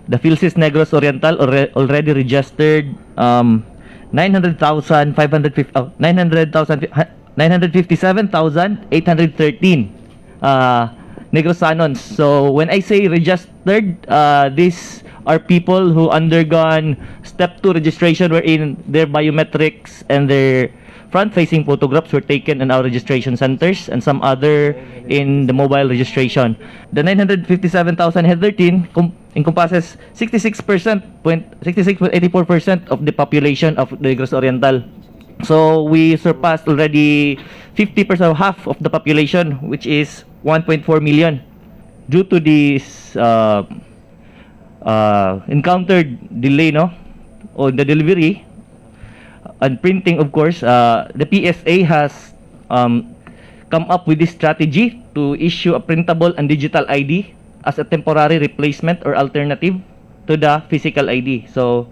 The PhilSys Negros Oriental already registered 957,813 Negrosanons. So when I say registered, these are people who undergone step 2 registration, wherein their biometrics and their front-facing photographs were taken in our registration centers, and some other in the mobile registration. The 957,013 encompasses 66.84% of the population of the Negros Oriental. So we surpassed already 50%, half of the population, which is 1.4 million. Due to this encountered delay, no, on the delivery and printing, of course, the PSA has come up with this strategy to issue a printable and digital ID as a temporary replacement or alternative to the physical ID. So